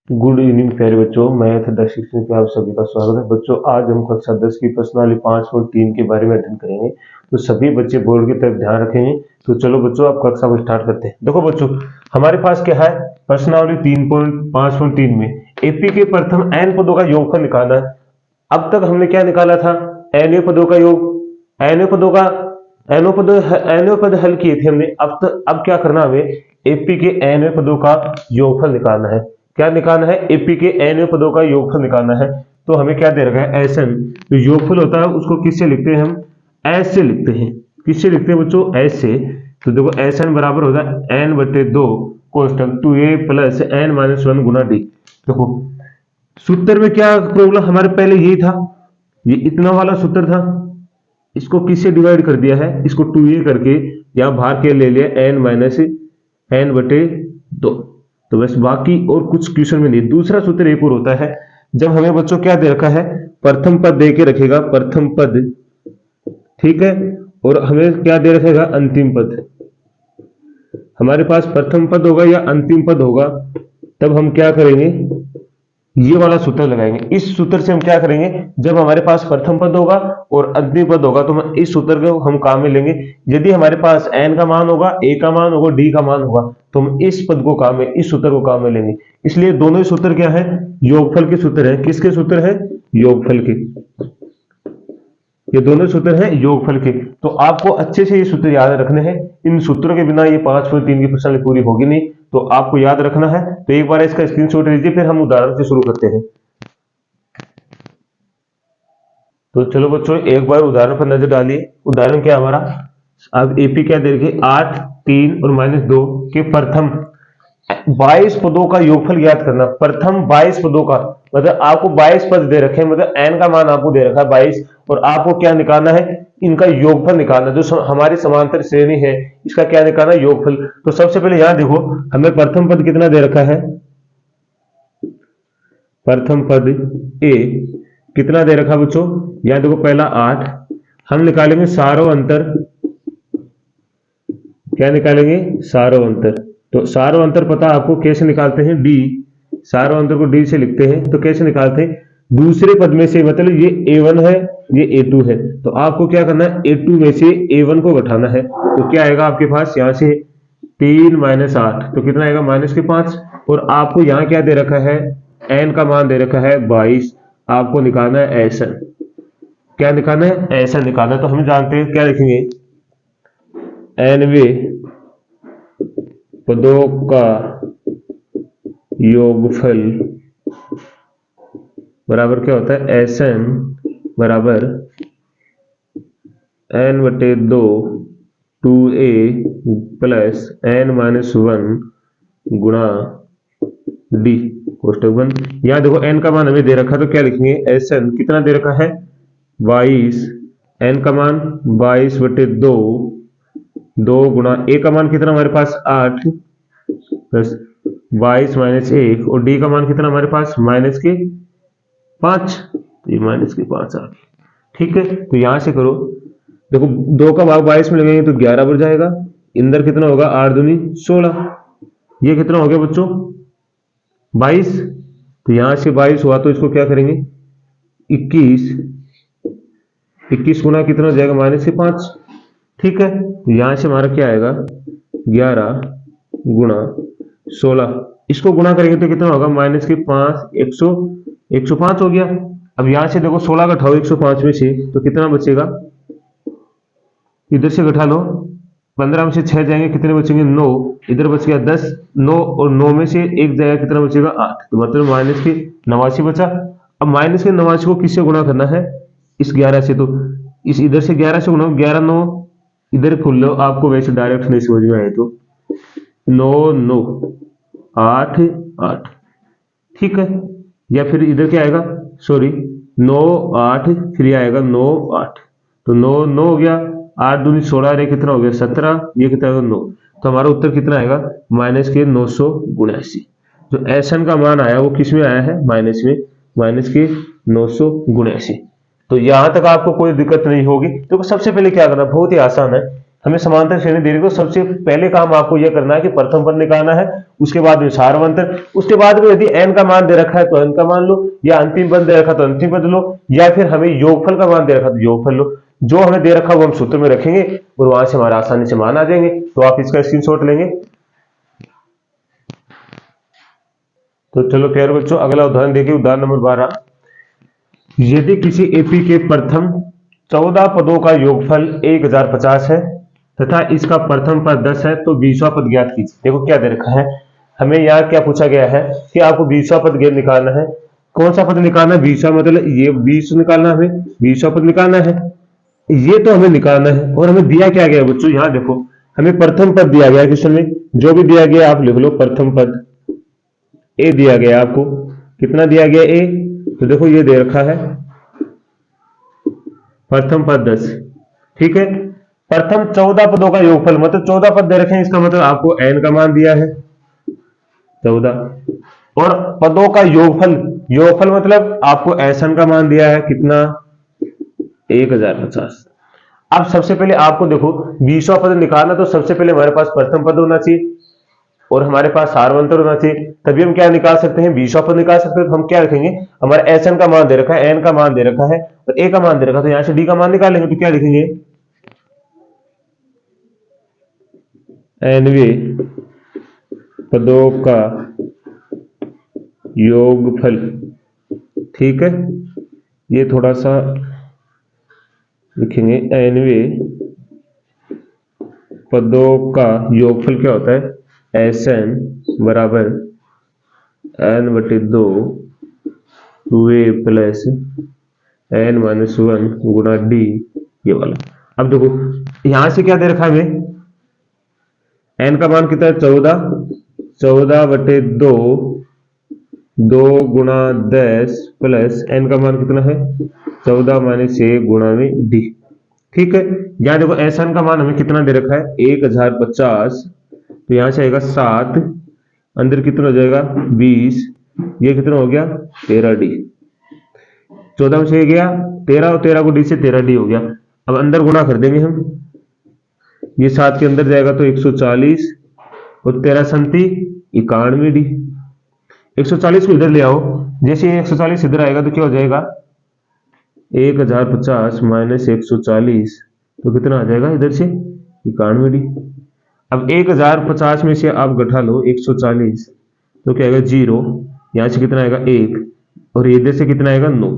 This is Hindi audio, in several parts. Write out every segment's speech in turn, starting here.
गुड इवनिंग प्यारे बच्चों, मैथ द शिक्षण पे आप सभी का स्वागत है। बच्चों, आज हम कक्षा 10 की प्रश्नावली 5.3 के बारे में अध्ययन करेंगे। तो सभी बच्चे बोर्ड की तरफ ध्यान रखेंगे। तो चलो बच्चों, आप कक्षा को स्टार्ट करते हैं। देखो बच्चों, हमारे पास क्या है, प्रश्नावली 3.5.3 में एपी के प्रथम n पदों का योगफल निकालना है। अब तक हमने क्या निकाला था, एनवे पदों का योग, एनवे पदों का एनवे पद हल किए थे हमने। अब क्या करना, हमें एपी के एनवे पदों का योगफल निकालना है। क्या निकालना है, एपी के एनवे पदों का योगफल निकालना है। तो हमें क्या दे रखा है, एसएन। जो योगफल होता है उसको किससे लिखते हैं, हम एस से लिखते हैं। किससे लिखते हैं बच्चों, एस से। तो देखो एसएन बराबर होता है एन बटे दो कोष्टक 2a प्लस एन माइनस 1 गुना डी। देखो सूत्र में क्या प्रॉब्लम, हमारे पहले यही था, ये इतना वाला सूत्र था। इसको किससे डिवाइड कर दिया है, इसको 2a करके यहाँ भाग के ले लिया एन माइनस एन बटे दो। तो बस बाकी और कुछ क्वेश्चन में नहीं। दूसरा सूत्र एक और होता है, जब हमें बच्चों क्या दे रखा है, प्रथम पद दे के रखेगा, प्रथम पद, ठीक है, और हमें क्या दे रखेगा, अंतिम पद। हमारे पास प्रथम पद होगा या अंतिम पद होगा, तब हम क्या करेंगे, ये वाला सूत्र लगाएंगे। इस सूत्र से हम क्या करेंगे, जब हमारे पास प्रथम पद होगा और अंतिम पद होगा तो हम इस सूत्र को हम काम में लेंगे। यदि हमारे पास n का मान होगा, a का मान होगा, d का मान होगा, तो हम इस पद को काम में, इस सूत्र को काम में लेंगे। इसलिए दोनों ही सूत्र क्या है, योगफल के सूत्र है। किसके सूत्र है, योगफल के। ये दोनों सूत्र हैं योगफल के। तो आपको अच्छे से ये सूत्र याद रखने हैं। इन सूत्रों के बिना ये 5.3 की प्रश्नावली पूरी होगी नहीं, तो आपको याद रखना है। तो एक बार इसका स्क्रीनशॉट लीजिए, फिर हम उदाहरण से शुरू करते हैं। तो चलो बच्चों, एक बार उदाहरण पर नजर डालिए। उदाहरण क्या हमारा, अब एपी क्या दे रखी, 8, 3 और -2 के प्रथम 22 पदों का योगफल ज्ञात करना। प्रथम 22 पदों का मतलब आपको 22 पद दे रखे हैं, मतलब n का मान आपको दे रखा है 22, और आपको क्या निकालना है, इनका योगफल निकालना। जो हमारी समांतर श्रेणी है, इसका क्या निकालना, योगफल। तो सबसे पहले यहां देखो, हमें प्रथम पद कितना दे रखा है, प्रथम पद ए कितना दे रखा बच्चों, यहां देखो पहला 8। हम निकालेंगे सारो अंतर। क्या निकालेंगे, सारो अंतर। तो सारो अंतर पता आपको कैसे निकालते हैं, डी। सारो अंतर को डी से लिखते हैं। तो कैसे निकालते हैं, दूसरे पद में से, मतलब ये a1 है, ये a2 है, तो आपको क्या करना है, a2 में से a1 को घटाना है। तो क्या आएगा आपके पास, यहां से 3 - 8, तो कितना आएगा, -5। और आपको यहाँ क्या दे रखा है, n का मान दे रखा है 22। आपको निकालना है ऐसा। क्या निकालना है, ऐसा निकालना है। तो हम जानते हैं, क्या लिखेंगे, nवे पदों का योगफल बराबर क्या होता है, एसएन बराबर n बटे 2 2a प्लस n माइनस 1 गुणा डी कोष्टक बंद। यहां देखो n का मान हमें दे रखा है, तो क्या लिखेंगे, एसएन कितना दे रखा है, 22। n का मान 22 बटे 2 गुणा a का मान कितना हमारे पास 8 प्लस 22 - 1, और d का मान कितना हमारे पास -5। ये -5 आ गया, ठीक है। तो यहां से करो, देखो 2 का भाग 22 में लगेंगे तो 11 बढ़ जाएगा। इंदर कितना होगा, 8 दूनी 16। ये कितना हो गया बच्चों, 22। तो यहां से 22 हुआ, तो इसको क्या करेंगे, 21 गुना कितना हो जाएगा, -5, ठीक है। तो यहां से हमारा क्या आएगा, 11 गुणा 16। इसको गुणा करेंगे तो कितना होगा, -5 105 हो गया। अब यहां से देखो 16 घटाओ 105 में से, तो कितना बचेगा, इधर से घटा लो, 15 में से 6 जाएंगे, कितने बचेंगे, 9। इधर बच गया 10, 9 और 9 में से 1 जाएगा, कितना बचेगा, 8। तो मतलब -89 बचा। अब -89 को किससे गुणा करना है, इस 11 से। तो इस इधर से 11 से गुणा, 11 9 इधर खोल लो, आपको वैसे डायरेक्ट नहीं समझ में आए तो 9 9 8 8, ठीक है। या फिर इधर क्या आएगा, सॉरी 9 8, फिर आएगा 9 8, तो 9 9 हो गया, 8 दूनी 16, रे कितना हो गया 17, ये कितना होगा 9। तो हमारा उत्तर कितना आएगा, -979। जो एसएन का मान आया वो किस में आया है, -979। तो यहां तक आपको कोई दिक्कत नहीं होगी। तो सबसे पहले क्या करना, बहुत ही आसान है। हमें समांतर श्रेणी दे रही है, तो सबसे पहले काम आपको यह करना है कि प्रथम पद निकालना है, उसके बाद में सारवंतर, उसके बाद में यदि n का मान दे रखा है तो n का मान लो, या अंतिम पद दे रखा तो अंतिम पद लो, या फिर हमें योगफल का मान दे रखा तो योगफल लो। जो हमें दे रखा वो हम सूत्र में रखेंगे और वहां से हमारा आसानी से मान आ जाएंगे। तो आप इसका स्क्रीनशॉट लेंगे। तो चलो प्यारे बच्चों, अगला उदाहरण देखिए, उदाहरण नंबर 12। यदि किसी एपी के प्रथम 14 पदों का योगफल 1050 है तथा इसका प्रथम पद 10 है तो 20वां पद ज्ञात कीजिए। देखो क्या दे रखा है, हमें यहाँ क्या पूछा गया है कि आपको 20वां पद निकालना है। कौन सा पद निकालना है? 20वां, मतलब ये 20 निकालना है, हमें 20वां पद निकालना है, ये तो हमें निकालना है। और हमें दिया क्या गया बच्चों, यहाँ देखो हमें प्रथम पद दिया गया क्वेश्चन में, जो भी दिया गया आप लिख लो। प्रथम पद ए दिया गया आपको, कितना दिया गया ए, तो देखो ये दे रखा है प्रथम पद 10, ठीक है। प्रथम 14 पदों का योगफल, मतलब 14 पद दे रखे हैं, इसका मतलब आपको n का मान दिया है 14, और पदों का योगफल, योगफल मतलब आपको Sn का मान दिया है कितना, 1050। अब सबसे पहले आपको देखो 20वां पद निकालना, तो सबसे पहले हमारे पास प्रथम पद होना चाहिए और हमारे पास सारवंतर होना चाहिए, तभी हम क्या निकाल सकते हैं, 20वां पद निकाल सकते हैं। तो हम क्या रखेंगे, हमारा Sn का मान दे रखा है, n का मान दे रखा है और a का मान दे रखा है, तो यहां से d का मान निकालेंगे। तो क्या लिखेंगे, nवें पदों का योगफल, ठीक है। ये थोड़ा सा लिखेंगे, nवें पदों का योगफल क्या होता है, Sn बराबर n/2 वे प्लस n-1 गुणा d, ये वाला। अब देखो यहां से क्या दे रखा है हमें, n का मान कितना है 14, 14/2 2 गुणा 10 प्लस n का मान कितना है 14 - 1 गुणा में d, ठीक है। यहाँ देखो Sn का मान हमें कितना दे रखा है 1050, तो यहां से आएगा 7, अंदर कितना हो जाएगा 20, ये कितना हो गया 13d, 14 में से गया 13 और 13 को d से 13d हो गया। अब अंदर गुणा कर देंगे हम, ये 7 के अंदर जाएगा तो 140 और 13 संति 91d। 140 को इधर ले आओ, जैसे 140 इधर आएगा तो क्या हो जाएगा 1050 माइनस 140, तो कितना आ जाएगा इधर से 91d। अब 1050 में से आप घटा लो 140, तो क्या आएगा 0, यहां से कितना आएगा 1 और इधर से कितना आएगा 9,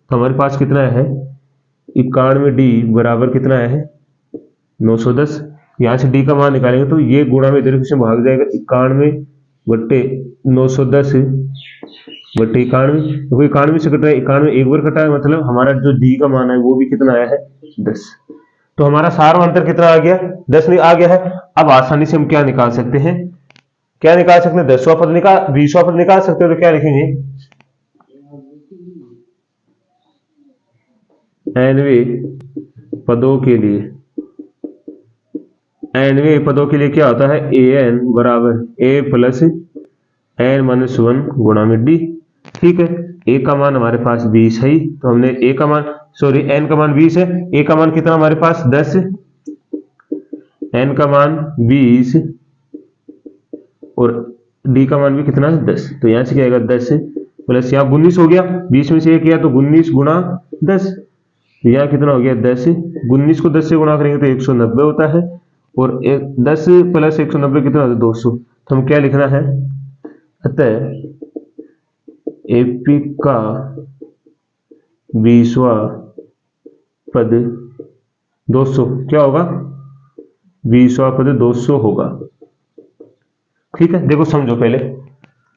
तो हमारे पास कितना है 91d बराबर कितना है 910। यहां से d का मान निकालेंगे तो ये गुणा में इधर से भाग जाएगा 91/910 बटे 91, देखो 91 से कट रहा है, 91 एक बार कटा है, मतलब हमारा जो d का मान है वो भी कितना आया है 10। तो हमारा सारवंतर कितना आ गया 10 आ गया है। अब आसानी से हम क्या निकाल सकते हैं, क्या निकाल सकते हैं, 10वां पद निकाल 20वां पद निकाल सकते हो। तो क्या लिखेंगे, nवें पदों के लिए, nवें पदों के लिए क्या होता है an बराबर a प्लस n-1 गुणा में d, ठीक है। a का मान हमारे पास 20 है, तो हमने a का मान, सॉरी n का मान 20 है, a का मान कितना हमारे पास 10, n का मान 20 और d का मान भी कितना है 10, तो यहां से क्या आएगा 10 प्लस यहाँ 19 हो गया, 20 में से 1 किया तो 19 गुणा 10, तो यहाँ कितना हो गया 10, 19 को 10 से गुणा करेंगे तो 190 होता है, और 10 प्लस 190 कितना होता है 200। तो हम क्या लिखना है, अतः एपी का 20वां पद 200 क्या होगा, 20वां पद 200 होगा, ठीक है। देखो समझो, पहले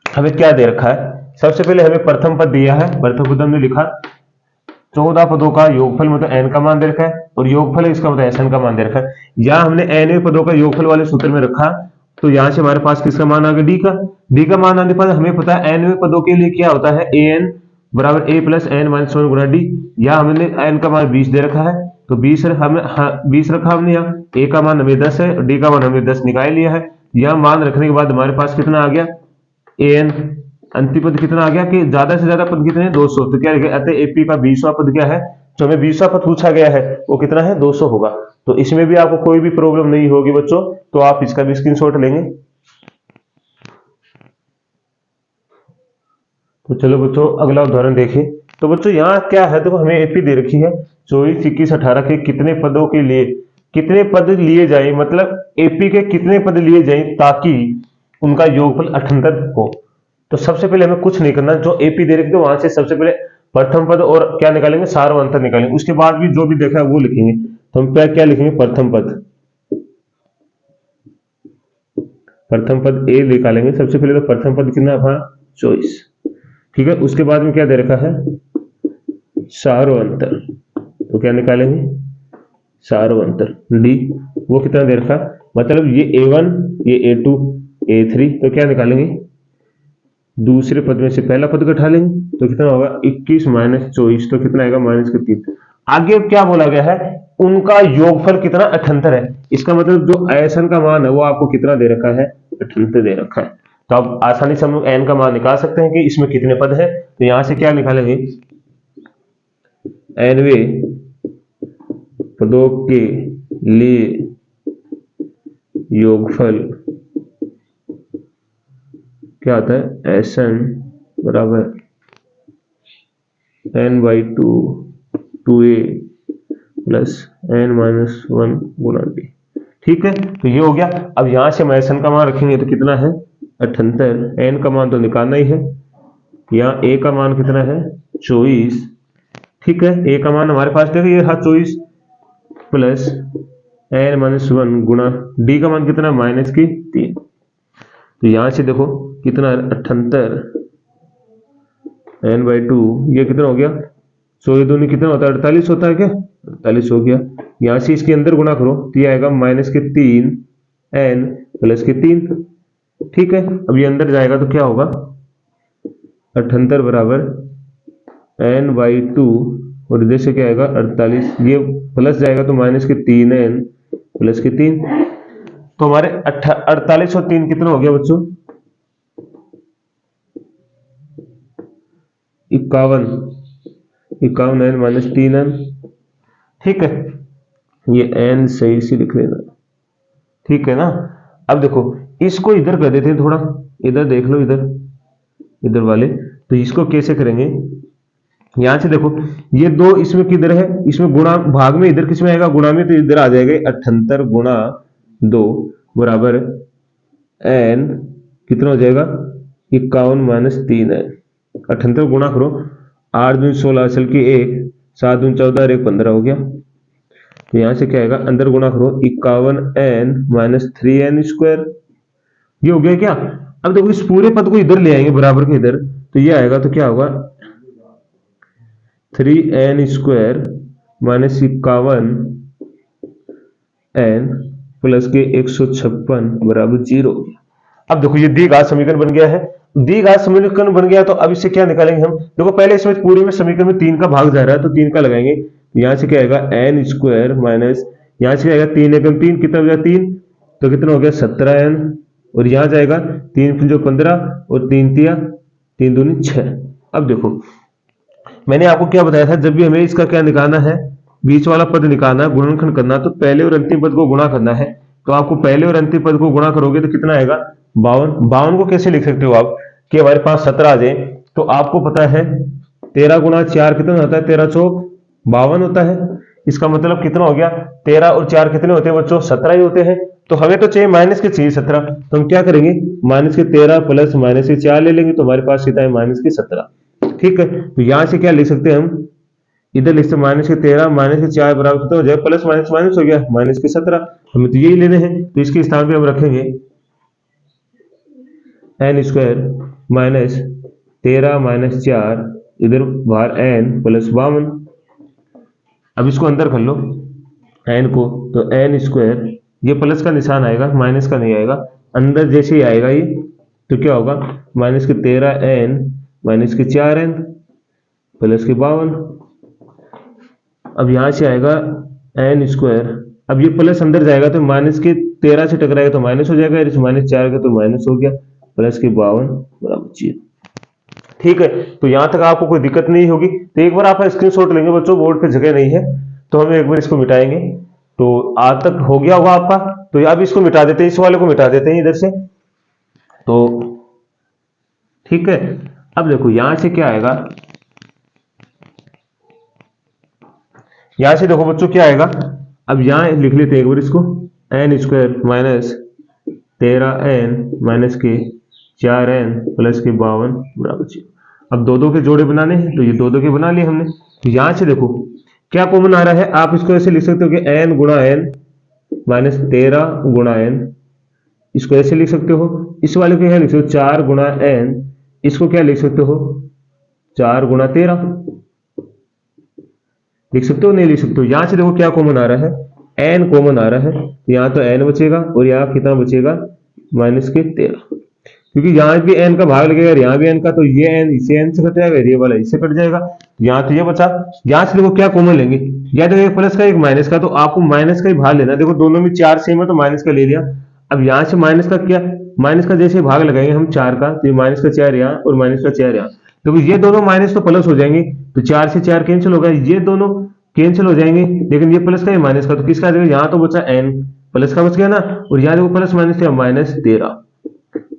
हमें क्या दे रखा है, सबसे पहले हमें प्रथम पद दिया है, प्रथम पद हमने लिखा 14 पदों का योगफल, मतलब n का मान दे रखा है, और योगफल है इसका मतलब Sn का मान दे रखा है। यहाँ हमने nवें पदों का योगफल वाले सूत्र में रखा, तो यहां से हमारे पास किसका मान आ गया d का मान आने पर हमें पता है nवें पदों के लिए क्या होता है an बराबर a प्लस n-1 गुणा d। यहाँ हमने n का मान 20 दे रखा है, तो 20 रखा हमने, यहाँ a का मान हमें 10 है, d का मान हमने 10 निकाल लिया है। यहाँ मान रखने के बाद हमारे पास कितना आ गया an, अंतिम पद कितना आ गया कि ज्यादा से ज्यादा पद कितने हैं 200, तो क्या लिखे, अतः एपी का 20वां पद क्या है जो हमें 20वां पद पूछा गया है वो कितना है, 200 होगा। तो इसमें भी आपको कोई भी प्रॉब्लम नहीं होगी बच्चों, तो आप इसका भी स्क्रीनशॉट लेंगे। तो चलो बच्चों अगला उदाहरण देखिए। तो बच्चों यहाँ क्या है, देखो हमें एपी दे रखी है 24, 21, 18 के कितने पदों के लिए कितने पद लिए जाए, मतलब एपी के कितने पद लिए जाए ताकि उनका योगफल 78 हो। तो सबसे पहले हमें कुछ नहीं करना, जो एपी दे रखी है वहां से सबसे पहले प्रथम पद और क्या निकालेंगे, सार व अंतर निकालेंगे। उसके बाद भी जो भी देखा है वो लिखेंगे। तो हम क्या क्या लिखेंगे, प्रथम पद ए निकालेंगे सबसे पहले। तो प्रथम पद कितना था, 24, ठीक है। उसके बाद में क्या दे रखा है, सार व अंतर। तो क्या निकालेंगे, सार व अंतर डी, वो कितना दे रखा, मतलब ये a1 ये a2 a3। तो क्या निकालेंगे, दूसरे पद में से पहला पद घटा लेंगे। तो कितना होगा, 21 माइनस 24, तो कितना आएगा, -3। आगे क्या बोला गया है, उनका योगफल कितना, 78 है। इसका मतलब जो एन का मान है वो आपको कितना दे रखा है, 78 दे रखा है। तो अब आसानी से हम लोग एन का मान निकाल सकते हैं कि इसमें कितने पद है। तो यहां से क्या निकालेंगे, एनवे पदों के लिए योगफल क्या आता है, एस एन बराबर n/2 2a प्लस n-1 गुना b। ठीक है, तो ये हो गया। अब यहां से हम एन का मान रखेंगे तो कितना है, 78। एन का मान तो निकालना ही है। यहाँ ए का मान कितना है, 24। ठीक है, ए का मान हमारे पास देखो ये था 24 प्लस n-1 गुना डी का मान कितना, -3। तो यहां से देखो कितना, 78 n/2, ये कितना हो गया, 100 दूनी कितना होता है, 48 होता है क्या, 48 हो गया। यहां से इसके अंदर गुना करो तो ये आएगा -3 n प्लस 3। ठीक है, अब ये अंदर जाएगा तो क्या होगा, 78 बराबर n/2 और इधर से क्या आएगा 48, ये प्लस जाएगा तो -3n प्लस 3। तो हमारे 48 और 3 कितना हो गया बच्चों, 51 n माइनस 3n। ठीक है, ये n सही से लिख लेना, ठीक है ना। अब देखो इसको इधर कर देते हैं थोड़ा, इधर देख लो, इधर वाले। तो इसको कैसे करेंगे, यहां से देखो ये 2 इसमें किधर है, इसमें गुणा भाग में इधर किसमें आएगा, गुणा में, तो इधर आ जाएगा 78 गुणा 2 बराबर n कितना हो जाएगा, 51 माइनस 3n। 78 गुणा करो, 8 दूनी 16 असल की 1, 7 दूनी 14 और 1 15 हो गया। तो यहां से क्या आएगा, अंदर गुणा करो, 51n माइनस 3n स्क्वायर, ये हो गया क्या। अब देखो इस पूरे पद को इधर ले आएंगे बराबर के इधर, तो ये आएगा तो क्या होगा, 3n square minus 51n plus के 156 बराबर 0। अब देखो ये द्विघात समीकरण बन गया है। द्विघात समीकरण बन गया तो अब इससे क्या निकालेंगे हम, देखो पहले इसमें पूरे में समीकरण में 3 का भाग जा रहा है तो 3 का लगाएंगे। यहां से क्या आएगा, n स्क्वायर माइनस, यहां से क्या आएगा 3 एकम 3 कितना हो गया 3, तो कितना हो गया 17n, और यहां जाएगा 3 जो 15 और 3 तिया 3 दूनी 6। अब देखो मैंने आपको क्या बताया था, जब भी हमें इसका क्या निकालना है, बीच वाला पद निकालना, गुणनखंड करना, तो पहले और अंतिम पद को गुणा करना है। तो आपको पहले और अंतिम पद को गुणा करोगे तो कितना आएगा, 52। 52 को कैसे लिख सकते हो आप, कि हमारे पास 17 आ जाए। तो आपको पता है 13 गुणा 4 कितना होता है, 13 चौक 52 होता है। इसका मतलब कितना हो गया, 13 और 4 कितने होते हैं बच्चों, 17 ही होते हैं। तो हमें तो चाहिए माइनस के चाहिए 17, तो हम क्या करेंगे, -13 प्लस -4 ले लेंगे, तो हमारे पास सीधा है -17। ठीक है, तो यहां से क्या लिख सकते हैं हम, इधर लिख सकते -13 -4 बराबर कितना हो जाएगा, प्लस माइनस माइनस हो गया -17। हमें तो यही लेने हैं, तो इसके स्थान पे हम रखेंगे n स्क्वायर माइनस 13 माइनस 4, इधर बाहर n प्लस 52। अब इसको अंदर कर लो n को, तो n स्क्वायर, ये प्लस का निशान आएगा, माइनस का नहीं आएगा, अंदर जैसे ही आएगा ये, तो क्या होगा, -13n माइनस के 4n प्लस के 52। अब यहां से आएगा n स्क्वायर, अब ये प्लस अंदर जाएगा तो -13 से टकराएगा तो माइनस हो जाएगा, -4 का तो माइनस हो गया, प्लस के 52 बराबर 0। ठीक है, तो यहां तक आपको कोई दिक्कत नहीं होगी। तो एक बार आप स्क्रीनशॉट लेंगे बच्चों, बोर्ड पे जगह नहीं है तो हम एक बार इसको मिटाएंगे। तो आज तक हो गया होगा आपका, तो अब इसको मिटा देते हैं, इस वाले को मिटा देते हैं इधर से। तो ठीक है, अब देखो यहां से क्या आएगा, यहां से देखो बच्चों क्या आएगा। अब यहां लिख लेते हैं एक बार इसको, N square minus 13n minus के 4n प्लस के 52 बराबर 0। अब दो दो के जोड़े बनाने हैं, तो ये दो दो के बना लिए हमने। तो यहां से देखो क्या कॉमन आ रहा है, आप इसको ऐसे लिख सकते हो कि n गुणा n माइनस 13 गुणा n, इसको ऐसे लिख सकते हो। इस वाले को क्या लिख सकते हो, 4 गुणा n, इसको क्या लिख सकते हो, 4 गुणा 13 लिख सकते हो, नहीं लिख सकते हो। यहां से देखो क्या कॉमन आ रहा है, n कॉमन आ रहा है, यहां तो n बचेगा और यहां कितना बचेगा, माइनस के 13, क्योंकि यहां भी n का भाग लगेगा, यहां भी n का, तो ये n इसे n से कट जाएगा, ये वाला इससे कट जाएगा, यहां तो ये बचा। यहां से देखो क्या कॉमन लेंगे, या तो एक प्लस का एक माइनस का, तो आपको माइनस का ही भाग लेना। देखो दोनों में 4 सेम है तो माइनस का ले लिया। अब यहां से माइनस का क्या, माइनस का जैसे भाग लगाएंगे हम 4 का, तो ये माइनस का 4 यहाँ और माइनस का 4 यहाँ, तो ये दोनों माइनस तो प्लस हो जाएंगे, तो 4 से 4 कैंसिल हो गया, ये दोनों कैंसिल हो जाएंगे, लेकिन ये प्लस का ये माइनस का, तो किसका देखो यहाँ तो बचा n प्लस का बच गया ना, और यहाँ देखो प्लस माइनस का माइनस 13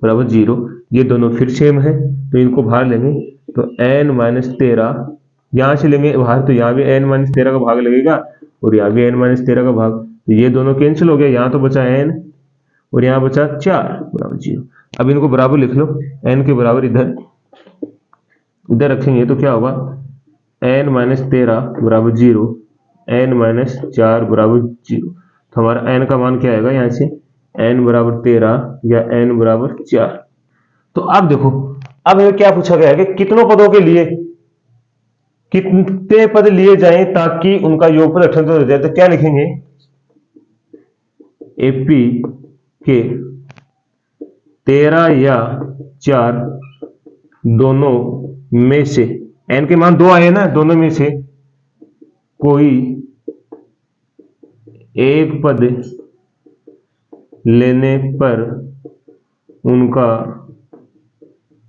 बराबर 0। ये दोनों फिर सेम है तो इनको बाहर लेंगे, तो n माइनस 13 यहां से लेंगे बाहर, तो यहाँ भी n माइनस 13 का भाग लगेगा और यहाँ भी n माइनस 13 का भाग, तो ये दोनों कैंसिल हो गया, यहाँ तो बचा n और यहाँ बचा 4 बराबर 0। अब इनको बराबर लिख लो, n के बराबर इधर इधर रखेंगे तो क्या होगा, n माइनस 13 बराबर 0, n माइनस 4 बराबर 0। तो हमारा n का मान क्या आएगा, यहाँ से n बराबर 13 या n बराबर 4। तो अब देखो, अब हमें क्या पूछा गया है कि कितनों पदों के लिए कितने पद लिए जाएं ताकि उनका योगफल 78 हो जाए। तो क्या लिखेंगे, एपी के 13 या 4 दोनों में से, n के मान 2 आए ना, दोनों में से कोई एक पद लेने पर उनका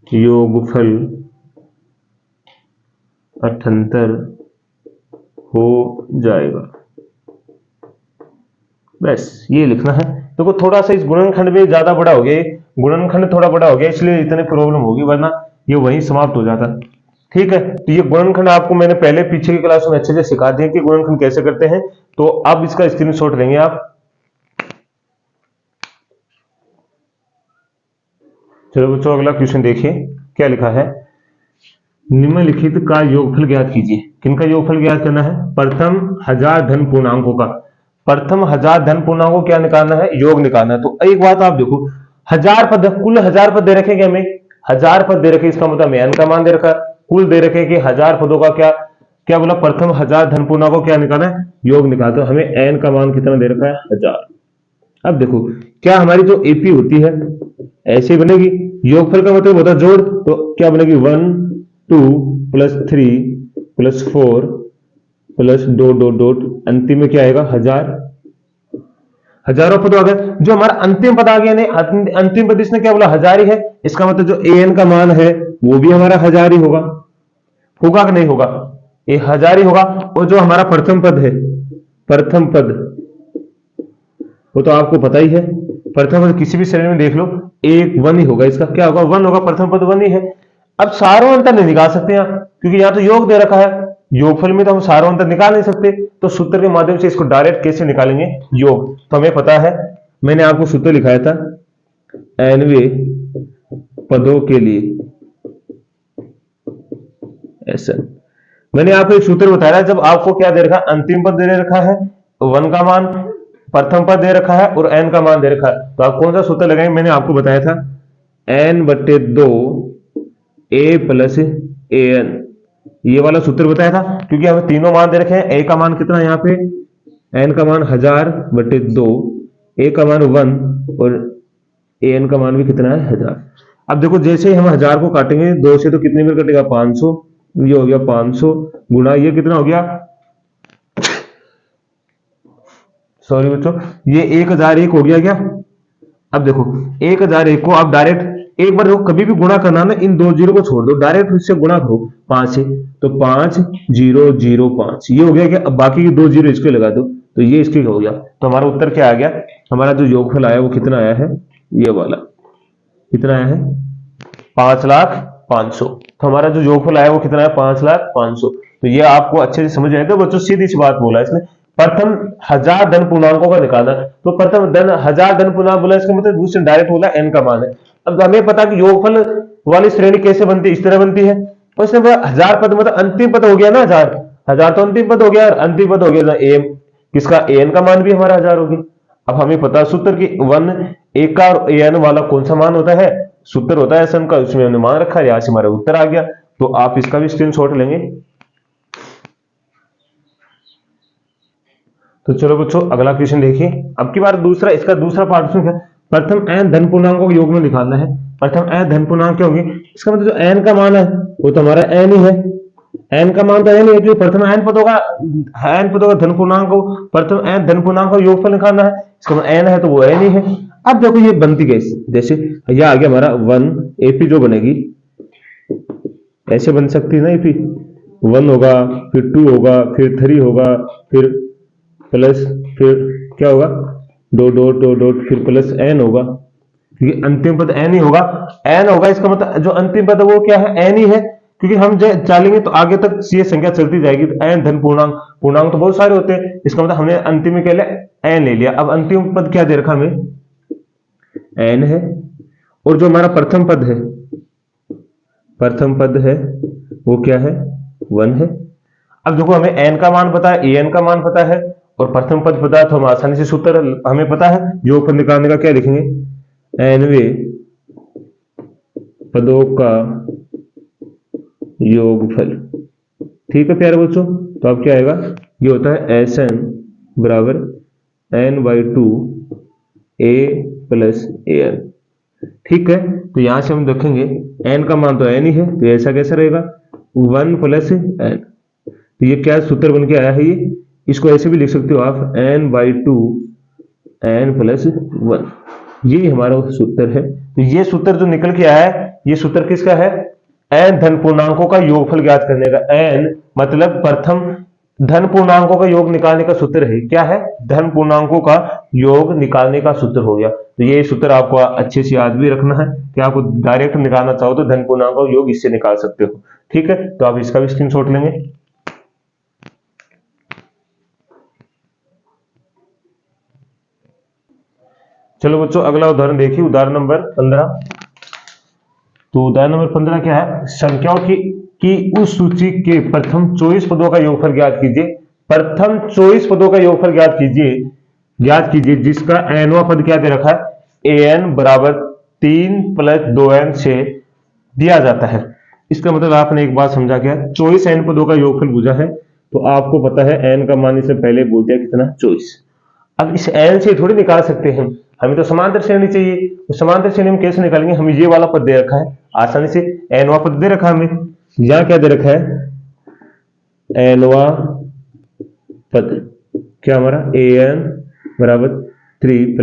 योगफल 78 हो जाएगा। बस ये लिखना है। देखो तो थोड़ा सा इस गुणनखंड में ज्यादा बड़ा हो गया, गुणनखंड थोड़ा बड़ा हो गया इसलिए इतने प्रॉब्लम होगी, वरना ये वहीं समाप्त हो जाता। ठीक है, तो ये गुणनखंड आपको मैंने पहले पीछे की क्लास में अच्छे से सिखा दिया कि गुणनखंड कैसे करते हैं। तो अब इसका स्क्रीनशॉट लेंगे आप। चलो बच्चों अगला क्वेश्चन देखिए क्या लिखा है, निम्नलिखित का योगफल ज्ञात कीजिए। किनका योगफल ज्ञात करना है, प्रथम 1000 धन पूर्णांकों का। प्रथम 1000 धन पूर्णांकों क्या निकालना है, योग निकालना है। तो एक बात आप देखो, 1000 पद, कुल 1000 पद दे रखे हैं, हमें 1000 पद दे रखे, इसका मतलब n का मान दे रखा, कुल दे रखे कि 1000 पदों का क्या क्या बोला, प्रथम 1000 धन पूर्णांकों क्या निकालना है, योग निकालना। तो हमें n का मान कितना दे रखा है, 1000। अब देखो क्या हमारी जो एपी होती है ऐसे बनेगी, योगफल का मतलब होता है जोड़, तो क्या बनेगी 1 2 plus 3 plus 4 plus dot dot dot, अंतिम में क्या आएगा 1000। हजारों पद आ गए, जो हमारा अंतिम पद आ गया नहीं, अंतिम पद इसने क्या बोला 1000 ही है, इसका मतलब जो an का मान है वो भी हमारा 1000 ही होगा, होगा कि नहीं होगा, ये 1000 ही होगा। और जो हमारा प्रथम पद है, प्रथम पद वो तो आपको पता ही है, प्रथम पद किसी भी श्रेणी में देख लो एक 1 ही होगा, इसका क्या होगा 1 होगा, प्रथम पद 1 ही है। अब सारों अंतर नहीं निकाल सकते हैं क्योंकि यहाँ तो योग दे रखा है, योगफल में तो हम सारों अंतर निकाल नहीं सकते, तो सूत्र के माध्यम से इसको डायरेक्ट कैसे निकालेंगे, योग। तो हमें पता है, मैंने आपको सूत्र लिखाया था, nवे पदों के लिए ऐसा मैंने आपको एक सूत्र बताया, जब आपको क्या दे रखा, अंतिम पद दे रखा है 1 का मान, प्रथम पद दे रखा है और n का मान दे रखा है, तो आप कौन सा सूत्र लगाएंगे, मैंने आपको बताया था n/2 a प्लस an, ये वाला सूत्र बताया था, क्योंकि हमें तीनों मान दे रखे हैं। a का मान कितना है यहाँ पे, n का मान 1000/2, a का मान 1 और an का मान भी कितना है 1000। अब देखो जैसे ही हम 1000 को काटेंगे 2 से तो कितने में कटेगा 500, ये हो गया 500 गुणा ये कितना हो गया, सॉरी बच्चों, ये 1001 हो गया क्या। अब देखो 1001 को आप डायरेक्ट एक बार कभी भी गुणा करना ना, इन 2 जीरो को छोड़ दो, डायरेक्ट इससे गुणा करो 5 से, तो 5005 ये हो गया क्या। अब बाकी के 2 जीरो इसके लगा दो, तो ये इसके हो गया। तो हमारा उत्तर क्या आ गया, हमारा जो योगफल आया वो कितना आया है, ये वाला कितना आया है, 5,05,000। तो हमारा जो योगफल आया वो कितना है, 5,05,000। तो ये आपको अच्छे से समझ आएगा बच्चों, सीधी सी बात बोला इसने। प्रथम 1000 धन पूर्णांकों का निकालना, तो प्रथम 1000 धन पूर्णांक बोला, इसका मतलब दूसरे डायरेक्ट बोला n का मान है। अब हमें पता कि योगफल वाली श्रेणी कैसे बनती है, इस तरह बनती है। और इसने बोला 1000 पद, मतलब अंतिम पद हो गया ना, 1000 तो अंतिम पद हो गया, और अंतिम पद हो गया एम, किसका, an का मान भी हमारा 1000 हो गया। अब हमें पता सूत्र की 1 एक का और an वाला कौन सा मान होता है, सूत्र होता है SN का, उसमें हमने मान रखा है, यहां से हमारा उत्तर आ गया। तो आप इसका भी स्क्रीनशॉट लेंगे। तो चलो बच्चों अगला क्वेश्चन देखिए। अब की बार दूसरा, इसका दूसरा पार्ट क्या, प्रथम n धन पूर्णांकों के योग में निकालना है। प्रथम n धन पूर्णांक क्या होंगे, इसका मतलब जो n का मान है वो तो हमारा n ही है, n का मान तो n ही है, क्योंकि प्रथम n पदों का धन पूर्णांक को, प्रथम n धन पूर्णांक का योगफल निकालना है, इसका मतलब n है तो वो n ही है। अब देखो ये बनती कैसे, जैसे ये आ गया हमारा 1 AP जो बनेगी ऐसे बन सकती है ना, AP 1 होगा, फिर 2 होगा, फिर 3 होगा, फिर प्लस, फिर क्या होगा, डॉट डॉट डॉट डॉट, फिर प्लस n होगा, क्योंकि अंतिम पद n ही होगा, n होगा, इसका मतलब जो अंतिम पद है वो क्या है, n ही है, क्योंकि हम चलेंगे तो आगे तक ये संख्या चलती जाएगी। तो n धन पूर्णांक तो बहुत सारे होते हैं, इसका मतलब हमने अंतिम में क्या लिया, n ले लिया। अब अंतिम पद क्या दे रखा हमें, n है, और जो हमारा प्रथम पद है वो क्या है, 1 है। अब देखो हमें n का मान पता है, an का मान पता है, और प्रथम पद पता है, तो हम आसानी से सूत्र हमें पता है योगफल निकालने का, क्या लिखेंगे, nवें पदों का योगफल। ठीक है प्यारे बच्चों, तो अब क्या आएगा, ये होता है Sn बराबर n/2 a प्लस an। ठीक है, तो यहां से हम देखेंगे n का मान तो n ही है, तो ऐसा कैसा रहेगा, 1 प्लस n। तो ये क्या सूत्र बन के आया है, ये इसको ऐसे भी लिख सकते हो आप, n/2 n प्लस 1, ये हमारा सूत्र है। तो ये सूत्र जो निकल के आया है, ये सूत्र किसका है, n धन पूर्णांकों का योगफल ज्ञात करने का। n मतलब प्रथम धन पूर्णांकों का योग निकालने का सूत्र है, क्या है, धन पूर्णांकों का योग निकालने का सूत्र हो गया। तो ये सूत्र आपको अच्छे से याद भी रखना है, कि आपको डायरेक्ट निकालना चाहो तो धन पूर्णांकों का योग इससे निकाल सकते हो। ठीक है, तो आप इसका भी स्क्रीनशॉट लेंगे। चलो बच्चों अगला उदाहरण देखिए, उदाहरण नंबर 15। तो उदाहरण नंबर 15 क्या है, संख्याओं की उस सूची के प्रथम 24 पदों का योगफल ज्ञात कीजिए। प्रथम 24 पदों का योगफल ज्ञात कीजिए जिसका nवां पद क्या दे रखा है, an बराबर 3 + 2n से दिया जाता है। इसका मतलब आपने एक बात समझा क्या, 24 n पदों का योगफल पूछा है, तो आपको पता है n का मान इससे पहले बोल दिया कितना, 24। अब इस n से थोड़ी निकाल सकते हैं, हमें तो समांतर श्रेणी चाहिए। तो समांतर श्रेणी में कैसे निकालेंगे, हमें ये वाला पद दे रखा है, आसानी से nवां पद दे रखा है हमें, यहां क्या दे रखा है, nवां पद क्या हमारा, an बराबर 3 +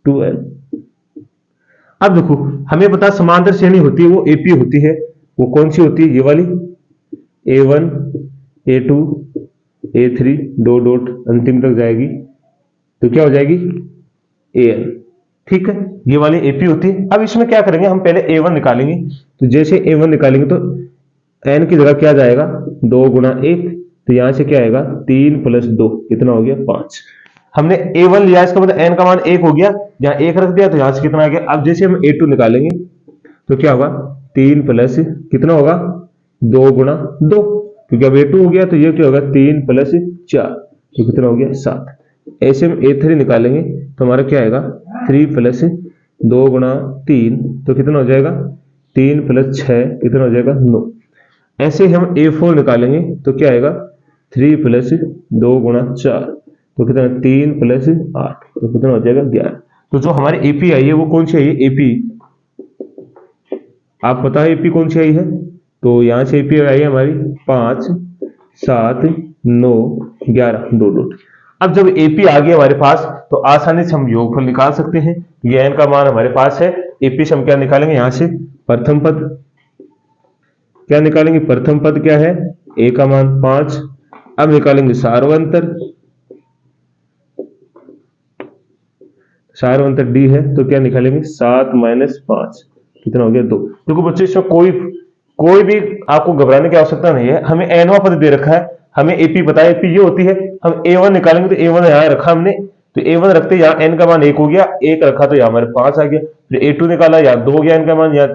2n। अब देखो हमें पता समांतर श्रेणी होती है वो AP होती है, वो कौन सी होती है, ये वाली, A1 A2 A3 dot dot अंतिम तक जाएगी, तो क्या हो जाएगी, an। ठीक है, ये वाली AP होती है। अब इसमें क्या करेंगे, हम पहले A1 निकालेंगे। तो जैसे A1 निकालेंगे तो n की जगह क्या जाएगा, 2 × 1, तो यहां से क्या आएगा, 3 + 2 कितना हो गया, 5। हमने A1 लिया, इसका मतलब n का मान 1 हो गया, यहाँ 1 रख दिया, तो यहां से कितना आ गया। अब जैसे हम A2 निकालेंगे तो क्या होगा, 3 प्लस कितना होगा, 2 × 2, क्योंकि अब A2 हो गया, तो ये क्या होगा, 3 + 4, तो कितना हो गया, 7। ऐसे हम A3 निकालेंगे तो हमारा क्या आएगा, 3 + 2 × 3, तो कितना हो जाएगा, 3 + 6 कितना हो जाएगा, 9। ऐसे हम A4 निकालेंगे तो क्या आएगा, 3 + 2 × 4, तो कितना, 3 + 8, तो कितना हो जाएगा, 11। तो जो हमारी AP आई है वो कौन सी आई है, AP आप पता है AP कौन सी आई है, तो यहां से AP आई है हमारी 5 7 9 11 डॉट डॉट। अब जब AP आ गई हमारे पास, तो आसानी से हम योगफल निकाल सकते हैं। ये n का मान हमारे पास है, एपी से हम क्या निकालेंगे, यहां से प्रथम पद क्या निकालेंगे, प्रथम पद क्या है, ए का मान 5। अब निकालेंगे सार्वंतर, सार्वंतर डी है तो क्या निकालेंगे, 7 माइनस 5 कितना हो गया 2। देखो बच्चों इसमें कोई भी आपको घबराने की आवश्यकता नहीं है, हमें एनवा पद दे रखा है, हमें एपी पता है, एपी ये होती है, हम ए1 निकालेंगे तो ए1 यहाँ रखा हमने, तो ए1 रखते यहाँ एन का मान 1 हो गया, 1 रखा तो यहाँ हमारे 5 आ गया, फिर ए2 निकाला यहाँ 2 हो गया एन का मान, यहाँ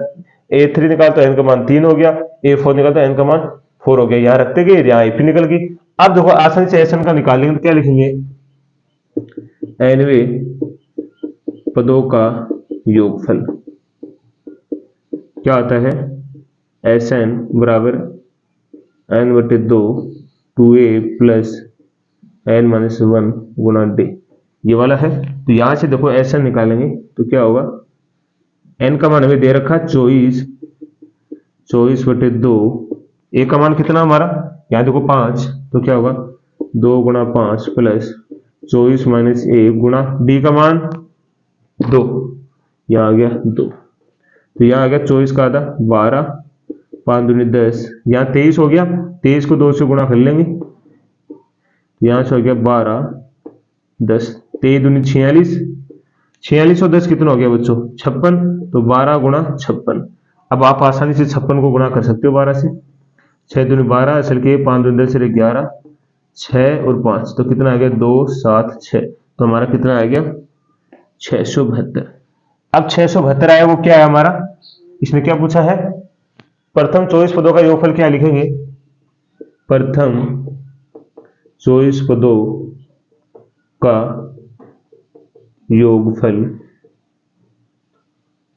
ए3 निकाला तो एन का मान 3 हो गया, ए4 निकाला तो एन का मान 4 हो गया, यहाँ रखते गए यहाँ एपी निकल गई। अब देखो आसानी से एसएन का निकालेंगे तो क्या लिखेंगे, एनवे पदों का योगफल क्या आता है, एस एन बराबर एन बटे 2 2a प्लस एन माइनस 1 गुना डी, ये वाला है। तो यहां से देखो एस एन निकालेंगे तो क्या होगा, एन का मान हमें दे रखा 24 बटे 2, ए का मान कितना हमारा, यहाँ देखो 5, तो क्या होगा 2 गुणा 5 प्लस 24 माइनस 1 गुणा डी का मान 2, यह आ गया 2, तो यह आ गया 24 का आधा 12, 5 दूनी 10, यहाँ 23 हो गया, 23 को 2 से गुणा कर लेंगे, यहाँ से हो गया 12 10, 23 दूनी 46, 46 और 10 कितना हो गया बच्चों 56, तो 12 गुणा 56। अब आप आसानी से 56 को गुणा कर सकते हो 12 से, 6 दूनी 12 असल के 5 दूनी 10 11, 6 और 5 तो कितना आ गया 2 7 6, तो हमारा कितना आ गया 672। अब 672 आया, वो क्या है हमारा, इसमें क्या पूछा है, प्रथम 24 पदों का योगफल क्या लिखेंगे, प्रथम 24 पदों का योगफल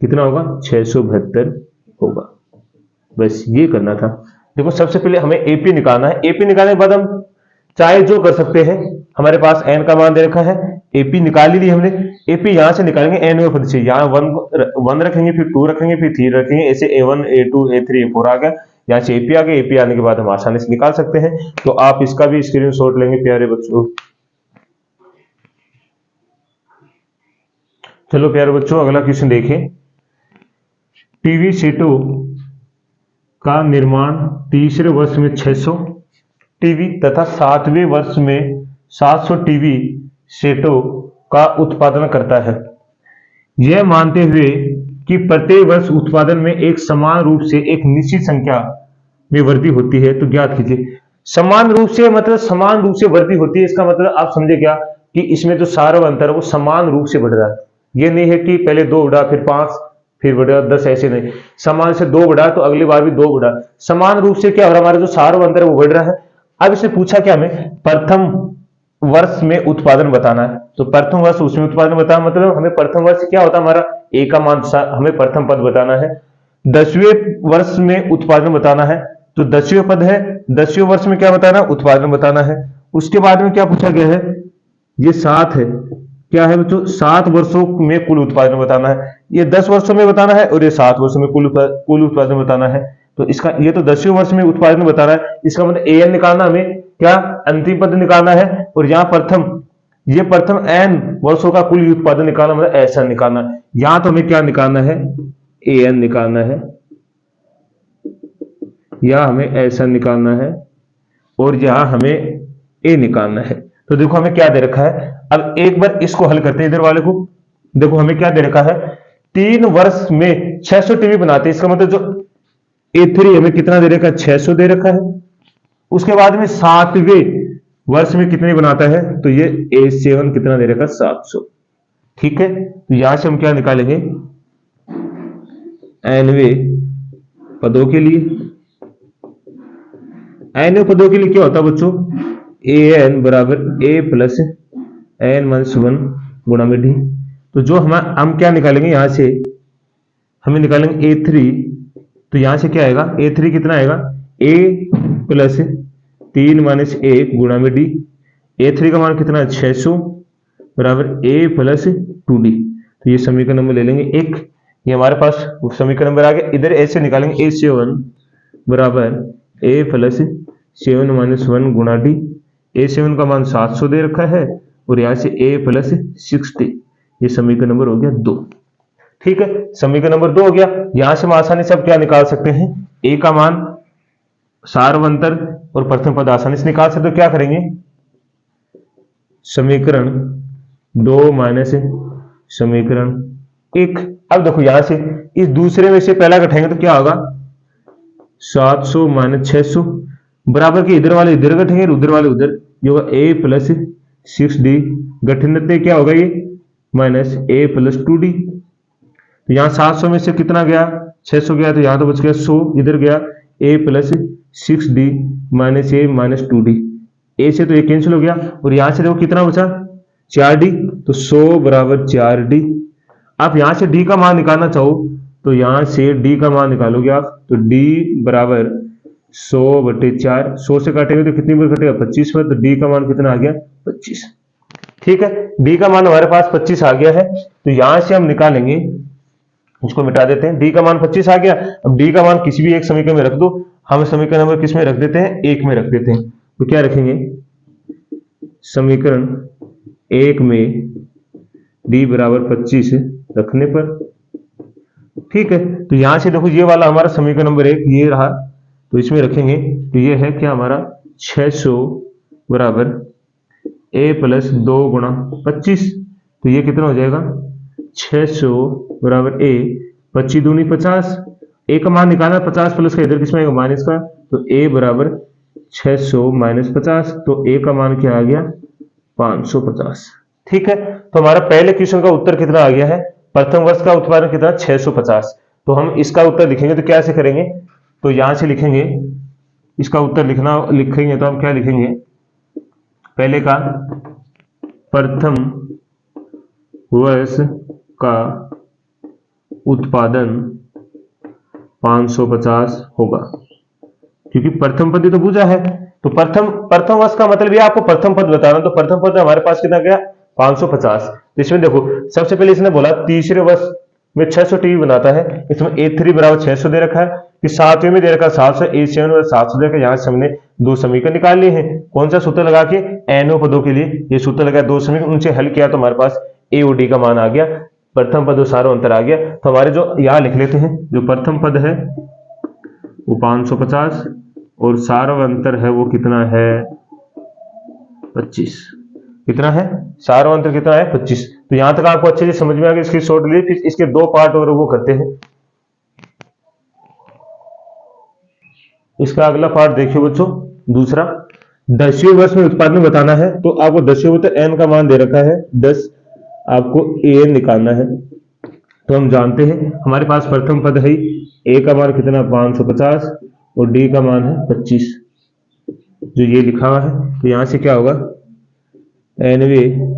कितना होगा 672 होगा, बस ये करना था। देखो सबसे पहले हमें एपी निकालना है, एपी निकालने के बाद हम चाहे जो कर सकते हैं, हमारे पास एन का मान दे रखा है, एपी निकाल ही ली हमने, एपी यहां से निकालेंगे एन में पद से, यहाँ 1 रखेंगे, फिर 2 रखेंगे, फिर 3 रखेंगे, ऐसे a1 a2 a3 a4 आ गया, यहाँ से एपी आ गया, एपी आने के बाद हम आसानी से निकाल सकते हैं। तो आप इसका भी स्क्रीनशॉट लेंगे प्यारे बच्चों। चलो प्यारे बच्चों अगला क्वेश्चन देखें, टीवी सेटों का निर्माण तीसरे वर्ष में 600 टीवी तथा 7वें वर्ष में 700 टीवी सेटों का उत्पादन करता है, यह मानते हुए कि प्रत्येक वर्ष उत्पादन में एक समान रूप से एक निश्चित संख्या में वृद्धि होती है, तो ज्ञात कीजिए। समान रूप से मतलब समान रूप से वृद्धि होती है, इसका मतलब आप समझे क्या कि इसमें जो सारा अंतर है वो समान रूप से बढ़ रहा है, ये नहीं है कि पहले 2 बढ़ा फिर 5 फिर बढ़ा 10, ऐसे नहीं, समान से 2 बढ़ा तो अगली बार भी 2 बढ़ा, समान रूप से क्या हो रहा है, हमारा जो सारा अंतर है वो बढ़ रहा है। अब इसने पूछा क्या हमें प्रथम वर्ष में उत्पादन बताना है, तो प्रथम वर्ष उसमें उत्पादन बताना मतलब हमें प्रथम वर्ष क्या होता है, हमारा ए का मान हमें प्रथम पद बताना है। 10वें वर्ष में उत्पादन बताना है, तो 10वें पद है, 10वें वर्ष में क्या बताना है, उत्पादन बताना है। उसके बाद में क्या पूछा गया है, ये 7 है, क्या है बच्चों 7 वर्षों में कुल उत्पादन बताना है, ये 10 वर्षों में बताना है और ये 7 वर्षों में कुल उत्पादन बताना है। तो इसका ये तो 10वें वर्ष में उत्पादन बताना है, इसका मतलब एन निकालना, हमें क्या अंतिम पद निकालना है, और यहाँ प्रथम ये प्रथम एन वर्षों का कुल उत्पादन निकालना मतलब ऐसा निकालना है। यहाँ तो हमें क्या निकालना है, ए एन निकालना है, या हमें ऐसा निकालना है, और यहाँ हमें ए निकालना है। तो देखो हमें क्या दे रखा है, अब एक बार इसको हल करते हैं, इधर वाले को देखो हमें क्या दे रखा है, 3 वर्ष में 600 टीवी बनाते हैं, इसका मतलब जो A3 हमें कितना दे रखा है 600 दे रखा है। उसके बाद में 7वें वर्ष में कितने बनाता है, तो ये A7 कितना दे रखा है 700, ठीक है। तो यहां से हम क्या निकालेंगे, एनवे पदों के लिए, एनवे पदों के लिए क्या होता है बच्चों, ए एन बराबर ए प्लस एन माइनस 1 गुणा में डी। तो जो हम क्या निकालेंगे, यहां से हमें निकालेंगे A3, तो यहां से क्या आएगा, A3 कितना आएगा a प्लस 3 माइनस 1 गुणा में डी। A3 का मान कितना है 600 बराबर a प्लस 2d। तो ये समीकरण नंबर ले लेंगे 1, ये हमारे पास समीकरण नंबर आ गया। इधर ऐसे निकालेंगे A7 बराबर a प्लस 7 माइनस 1 गुणा डी। A7 का मान 700 दे रखा है और यहाँ से a प्लस 60, ये समीकरण नंबर हो गया 2, ठीक है, समीकरण नंबर 2 हो गया। यहां से हम आसानी से अब क्या निकाल सकते हैं, ए का मान, सार्वंतर और प्रथम पद आसानी से निकाल सकते हो। क्या करेंगे, समीकरण 2 माइनस समीकरण 1। अब देखो यहां से इस दूसरे में से पहला घटाएंगे तो क्या होगा, 700 माइनस 600 बराबर के इधर वाले इधर घटेंगे, उधर वाले उधर, ये होगा a प्लस 6d, घटने क्या होगा ये, माइनस a प्लस 2d। तो यहाँ 700 में से कितना गया, 600 गया, तो यहाँ तो बच गया 100, इधर गया a plus 6d minus a minus 2d, a से तो ये कैंसिल हो गया, और यहाँ से देखो कितना बचा, 4d, तो 100 बराबर 4d। आप यहाँ से d का मान निकालना चाहो तो यहाँ से d का मान निकालोगे आप, तो d बराबर 100/4, 100 से काटेंगे तो कितनी बार कटेगा, 25 बार, तो d का मान कितना आ गया, 25। ठीक है, d का मान हमारे पास 25 आ गया है, तो यहां से हम निकालेंगे, इसको मिटा देते हैं, d का मान 25 आ गया। अब d का मान किसी भी एक समीकरण में रख दो, हम समीकरण नंबर किस में रख देते हैं, 1 में रख देते हैं। तो क्या रखेंगे, समीकरण 1 में d बराबर 25 रखने पर, ठीक है, तो यहां से देखो ये वाला हमारा समीकरण नंबर 1 ये रहा, तो इसमें रखेंगे, तो ये है क्या हमारा 600 बराबर a प्लस 2 गुणा 25, तो ये कितना हो जाएगा, 600 बराबर a, 25 दूनी 50, a का मान निकालना, 50 प्लस का इधर किसमें आएगा, माइनस का, तो a बराबर 600 माइनस 50, तो a का मान क्या आ गया, 550। ठीक है, तो हमारा पहले क्वेश्चन का उत्तर कितना आ गया है, प्रथम वर्ष का उत्पादन कितना, 650। तो हम इसका उत्तर लिखेंगे तो कैसे करेंगे, तो यहां से लिखेंगे, इसका उत्तर लिखेंगे तो हम क्या लिखेंगे, पहले का प्रथम वर्ष का उत्पादन 550 होगा, क्योंकि प्रथम पद तो पूछा है, तो प्रथम वर्ष का मतलब ये आपको प्रथम पद बताना, तो प्रथम पद हमारे पास कितना गया, 550। तो इसमें देखो सबसे पहले इसने बोला तीसरे वर्ष में 600 टीवी बनाता है, इसमें A3 बराबर 600 दे रखा है, कि सातवें में दे रखा है 700, A7 बराबर 700 दे रखा है। यहाँ से हमने दो समीकरण निकाल लिए हैं, कौन सा सूत्र लगा के, एनओ पदों के लिए ये सूत्र लगा, दो समीकरण उनसे हल किया तो हमारे पास ए और डी का मान आ गया, प्रथम पद और सार्वंतर आ गया। तो हमारे जो यहाँ लिख लेते हैं, जो प्रथम पद है वो 550 और सार्वंतर है वो कितना है, 25। कितना है, सार्वंतर कितना है, 25। तो यहां तक आपको अच्छे से समझ में आ गया, इसकी शॉर्ट ली, फिर इसके दो पार्ट और वो करते हैं। इसका अगला पार्ट देखिए बच्चों, दूसरा, 10वें वर्ष में उत्पादन बताना है, तो आपको 10वें वर्ष एन का मान दे रखा है 10, आपको एन निकालना है। तो हम जानते हैं हमारे पास प्रथम पद है, ए का मान कितना 550 और डी का मान है 25, जो ये लिखा हुआ है। तो यहां से क्या होगा, एनवें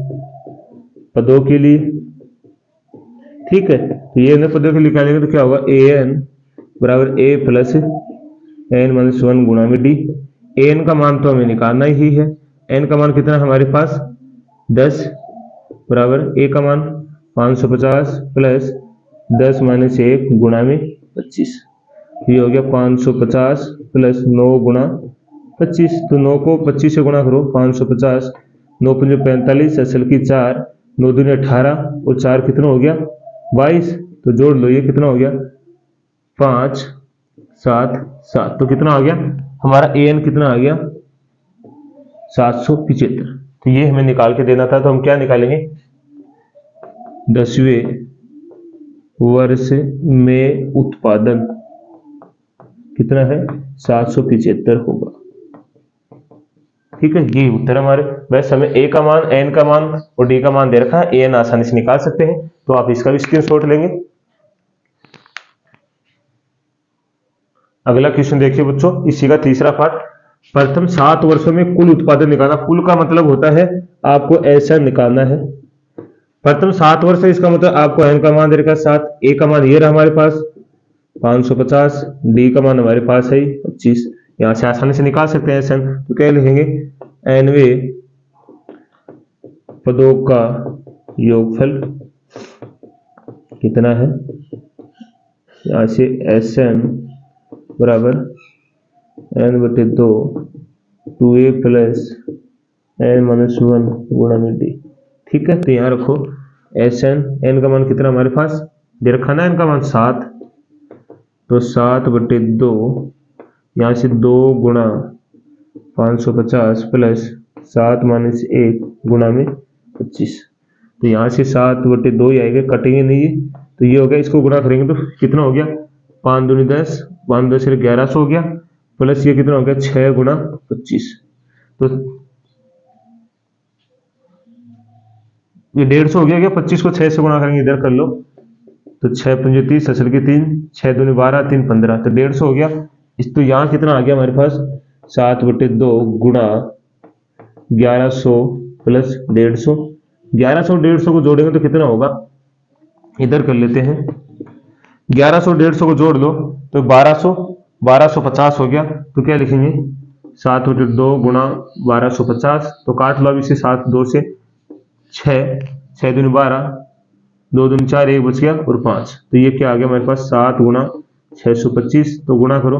पदों के लिए, ठीक है, तो ये एन पदों के लिए निकालेंगे तो क्या होगा, ए एन बराबर ए प्लस एन माइनस 1 गुणा में डी। एन का मान तो हमें निकालना ही है, एन का मान कितना है हमारे पास 10 बराबर ए का मान 550 प्लस 10 माइनस 1 गुणा में 25, ये हो गया 550 प्लस 9 गुणा 25, तो 9 को 25 से गुणा करो, 550, 9 पंजे 45, असल की 4, 9 दूनी 18 और 4 कितना हो गया 22, तो जोड़ लो, ये कितना हो गया 5 7 7, तो कितना आ गया हमारा ए एन कितना आ गया 775। तो ये हमें निकाल के देना था, तो हम क्या निकालेंगे, 10वें वर्ष में उत्पादन कितना है 775 होगा। ठीक है, ये उत्तर हमारे, वैसे हमें ए का मान, एन का मान और डी का मान दे रखा है, ए एन आसानी से निकाल सकते हैं, तो आप इसका भी स्क्रीनशॉट लेंगे। अगला क्वेश्चन देखिए बच्चों, इसी का तीसरा पार्ट, प्रथम 7 वर्षों में कुल उत्पादन निकालना। कुल का मतलब होता है आपको ऐसा निकालना है, प्रथम 7 वर्ष है, इसका मतलब आपको एन का मान दे रखा 7, ए का मान ये रहा हमारे पास 550, डी का मान हमारे पास है 25, यहां से आसानी से निकाल सकते हैं एन। तो क्या लिखेंगे, एनवे पदों का योगफल कितना है, यहां से एस एन बराबर n/2 2a plus n minus 1 गुणा में डी। ठीक है, तो यहाँ रखो एस एन, एन का मान कितना हमारे पास दे रखा ना इनका मान 7, तो 7/2, यहाँ से 2 गुणा 550 प्लस 7-1 गुणा में 25। तो यहाँ से 7/2 ही आएगा, कटेंगे नहीं ये, तो ये हो गया। इसको गुणा करेंगे तो कितना हो गया, 5 दूनी 10, 5 10 1100 हो गया, प्लस ये कितना हो गया 6 गुणा 25, तो ये 150 हो गया क्या। 25 को 6 से गुणा करेंगे, इधर कर लो, तो 6 पंजे 30, असल के 3, 6 दूनी 12, 3 15, तो 150 हो गया। इस तो यहाँ कितना आ गया हमारे पास, 7/2 गुणा 1100 प्लस 150। 1100 150 को जोड़ेंगे तो कितना होगा, इधर कर लेते हैं, 1100 150 को जोड़ लो तो 1250 हो गया। तो क्या लिखेंगे, 7/2 गुणा 1250, तो काट लो अब इसे, 7 2 से 6, 6 दूनी 12, 2 दूनी 4, 1 बच गया और 5, तो ये क्या आ गया हमारे पास, 7 गुणा 625। तो गुणा करो,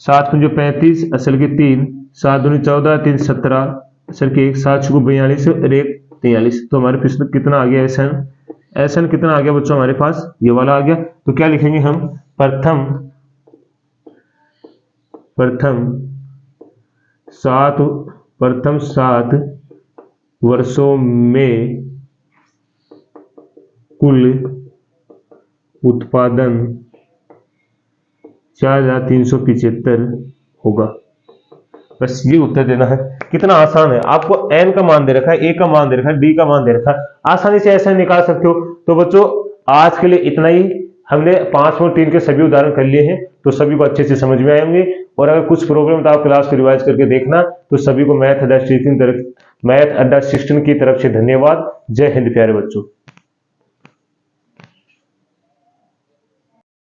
7 पंजे 35, असल के 3, 7 दूनी 14, 3 17, असल के 1, 7 छुको 42 और 1 43, तो हमारे पास कितना आ गया, एसएन कितना आ गया बच्चों हमारे पास, ये वाला आ गया। तो क्या लिखेंगे हम, प्रथम 7 वर्षों में कुल उत्पादन 4375 होगा। बस ये उत्तर देना है। कितना आसान है, आपको n का मान दे रखा है, a का मान दे रखा है, d का मान दे रखा है, आसानी से ऐसा निकाल सकते हो। तो बच्चों आज के लिए इतना ही, हमने 5.3 के सभी उदाहरण कर लिए हैं, तो सभी को अच्छे से समझ में आएंगे। और अगर कुछ प्रॉब्लम तो आप क्लास को रिवाइज करके देखना। तो सभी को मैथ अड्डा 16 की तरफ से धन्यवाद। जय हिंद प्यारे बच्चों।